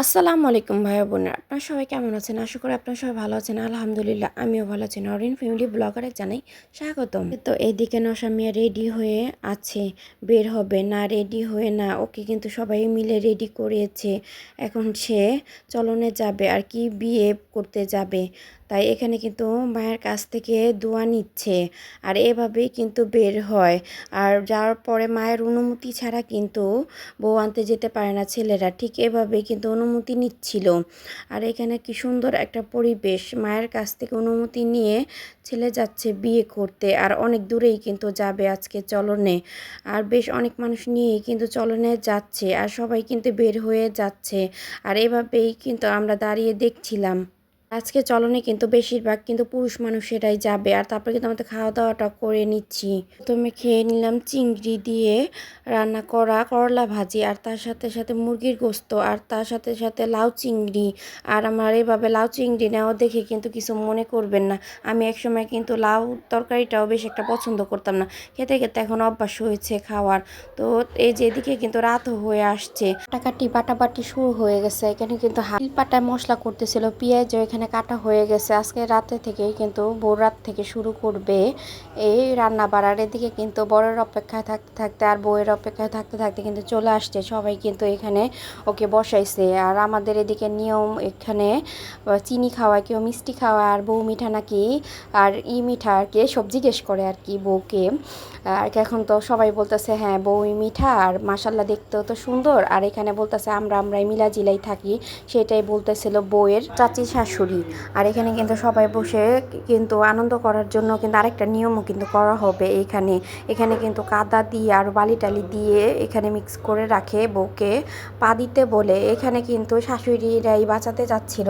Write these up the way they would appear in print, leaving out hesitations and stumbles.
আসসালামু আলাইকুম ভাইয়া বোনেরা, আপনারা সবাই কেমন আছেন? আশা করি আপনারা সবাই ভালো আছেন। আলহামদুলিল্লাহ আমিও ভালো আছি। নরিন ফ্যামিলি ব্লগারে জানাই স্বাগতম। তো এইদিকে নশা মিয়া রেডি হয়ে আছে, বের হবে না, রেডি হয়ে না, ওকে কিন্তু সবাই মিলে রেডি করিয়েছে। এখন সে চলনে যাবে আর কি বিয়ে করতে যাবে। তাই এখানে কিন্তু মায়ের কাছ থেকে দোয়া নিচ্ছে আর এভাবেই কিন্তু বের হয়। আর যাওয়ার পরে মায়ের অনুমতি ছাড়া কিন্তু বউ আনতে যেতে পারে না ছেলেরা, ঠিক এভাবেই কিন্তু অনুমতি নিচ্ছিল। আর এখানে কি সুন্দর একটা পরিবেশ, মায়ের কাছ থেকে অনুমতি নিয়ে ছেলে যাচ্ছে বিয়ে করতে। আর অনেক দূরেই কিন্তু যাবে আজকে চলনে, আর বেশ অনেক মানুষ নিয়েই কিন্তু চলনে যাচ্ছে আর সবাই কিন্তু বের হয়ে যাচ্ছে। আর এভাবেই কিন্তু আমরা দাঁড়িয়ে দেখছিলাম। আজকে চলনে কিন্তু বেশিরভাগ কিন্তু পুরুষ মানুষেরাই যাবে। আর তারপরে কিন্তু আমাদের খাওয়া দাওয়াটা করে নিচ্ছি। প্রথমে খেয়ে নিলাম চিংড়ি দিয়ে রান্না করা করলা ভাজি, আর তার সাথে সাথে মুরগির গোস্ত, আর তার সাথে সাথে লাউ চিংড়ি। আর আমার এভাবে লাউ চিংড়ি নেওয়া দেখে কিন্তু কিছু মনে করবেন না, আমি একসময় কিন্তু লাউ তরকারিটাও বেশ একটা পছন্দ করতাম না, খেতে খেতে এখন অভ্যাস হয়েছে খাওয়ার। তো এই যে এদিকে কিন্তু রাতও হয়ে আসছে, কাটাকাটি বাটাবাটি শুরু হয়ে গেছে। এখানে কিন্তু হাল পাটায় মশলা করতেছিল, পেঁয়াজও এখানে কাটা হয়ে গেছে। আজকে রাতে থেকেই কিন্তু ভোর রাত থেকে শুরু করবে এই রান্না বাড়ার। এদিকে কিন্তু বরের অপেক্ষায় থাকতে থাকতে আর বউয়ের অপেক্ষায় থাকতে থাকতে কিন্তু চলে আসছে সবাই, কিন্তু এখানে ওকে বসাইছে। আর আমাদের এদিকে নিয়ম, এখানে চিনি খাওয়ায়, কেউ মিষ্টি খাওয়ায়, আর বউ মিঠা নাকি আর মিঠা আর কি সব জিজ্ঞেস করে আর কি বউকে। আর এখন তো সবাই বলতেছে হ্যাঁ বউই মিঠা আর মাশাল্লাহ দেখতেও তো সুন্দর। আর এখানে বলতেছে আমরাই মিলাজিলাই থাকি, সেটাই বলতেছিল বউয়ের চাচি শাশুড়ি। আর এখানে কিন্তু সবাই বসে কিন্তু আনন্দ করার জন্য কিন্তু আরেকটা নিয়মও কিন্তু করা হবে এখানে। এখানে কিন্তু কাদা দিয়ে আর বালি টালি দিয়ে এখানে মিক্স করে রাখে বউকে পা দিতে বলে। এখানে কিন্তু শাশুড়িরাই বাঁচাতে যাচ্ছিল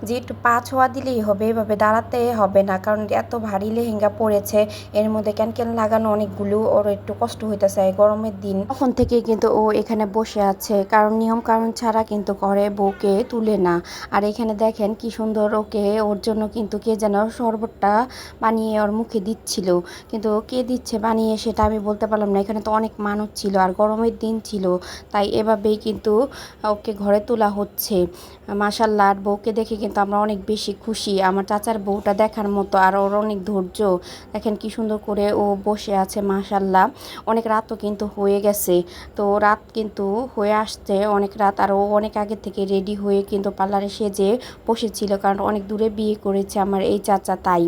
যে একটু পা ছোঁয়া দিলেই হবে, এভাবে দাঁড়াতে হবে না, কারণ এত ভারী লেহেঙ্গা পরেছে, এর মধ্যে ক্যানকেন লাগানো অনেকগুলো, ওর একটু কষ্ট হইতেছে গরমের দিন। তখন থেকে কিন্তু ও এখানে বসে আছে, কারণ নিয়ম কারণ ছাড়া কিন্তু ঘরে বউকে তুলে না। আর এখানে দেখেন কি সুন্দর ওকে, ওর জন্য কিন্তু কে যেন শরবতটা বানিয়ে ওর মুখে দিচ্ছিল, কিন্তু কে দিচ্ছে বানিয়ে সেটা আমি বলতে পারলাম না। এখানে তো অনেক মানুষ ছিল আর গরমের দিন ছিল, তাই এভাবেই কিন্তু ওকে ঘরে তোলা হচ্ছে। মাশাল্লাহ, আর বউকে দেখে কিন্তু আমরা অনেক বেশি খুশি, আমার চাচার বউটা দেখার মতো, আর ওর অনেক ধৈর্য। দেখেন কি সুন্দর করে ও বসে আছে মাশাল্লাহ। অনেক রাতও কিন্তু হয়ে গেছে, তো রাত কিন্তু হয়ে আসছে অনেক রাত। আর ও অনেক আগে থেকে রেডি হয়ে কিন্তু পার্লারে সেজে বসেছিল, কারণ অনেক দূরে বিয়ে করেছে আমার এই চাচা, তাই।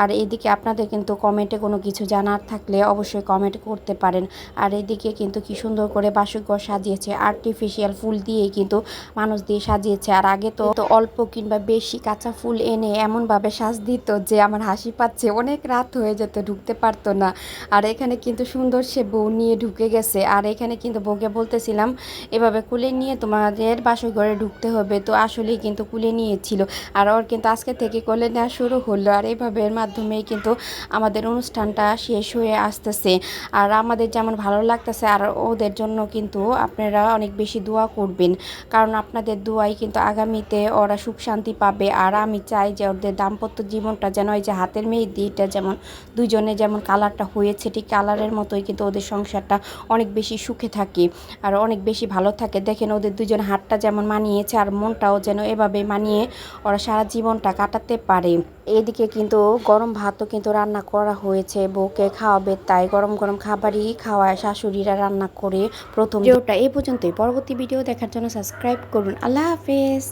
আর এদিকে আপনাদের কিন্তু কমেন্টে কোনো কিছু জানার থাকলে অবশ্যই কমেন্ট করতে পারেন। আর এদিকে কিন্তু কি সুন্দর করে বাসুঘর সাজিয়েছে, আর্টিফিশিয়াল ফুল দিয়ে কিন্তু মানুষ দিয়ে সাজিয়েছে। আর আগে তো অল্প কিংবা বেশি কাঁচা ফুল এনে এমনভাবে সাজ দিত যে আমার হাসি পাচ্ছে, অনেক রাত হয়ে যেত, ঢুকতে পারতো না। আর এখানে কিন্তু সুন্দর সে বউ নিয়ে ঢুকে গেছে। আর এখানে কিন্তু বউকে বলতেছিলাম এভাবে কুলে নিয়ে তোমাদের বাসুঘরে ঢুকতে হবে, তো আসলেই কিন্তু কুলে নিয়েছিল। আর ওর কিন্তু আজকে থেকে কোলে নেওয়া শুরু হলো। আর এইভাবে এর মাধ্যমেই কিন্তু আমাদের অনুষ্ঠানটা শেষ হয়ে আসতেছে। আর আমাদের যেমন ভালো লাগতেছে, আর ওদের জন্য কিন্তু আপনারা অনেক বেশি দোয়া করবেন, কারণ আপনাদের দোয়াই কিন্তু আগামীতে ওরা সুখ শান্তি পাবে। আর আমি চাই যে ওদের দাম্পত্য জীবনটা যেন ওই যে হাতের মেহেদিটা যেমন দুইজনে যেমন কালারটা হয়েছে, ঠিক কালারের মতোই কিন্তু ওদের সংসারটা অনেক বেশি সুখে থাকে আর অনেক বেশি ভালো থাকে। দেখেন ওদের দুজন হাতটা যেমন মানিয়েছে, আর মনটাও যেন এভাবে মানিয়ে ওরা সারা জীবনটা কাটাতে পারে। এদিকে কিন্তু গরম ভাতও কিন্তু রান্না করা হয়েছে, বউকে খাওয়াবে তাই গরম গরম খাবারই খাওয়ায় শাশুড়িরা রান্না করে। প্রথম ভিডিওটা এই পর্যন্তই, পরবর্তী ভিডিও দেখার জন্য সাবস্ক্রাইব করুন। আল্লাহ হাফেজ।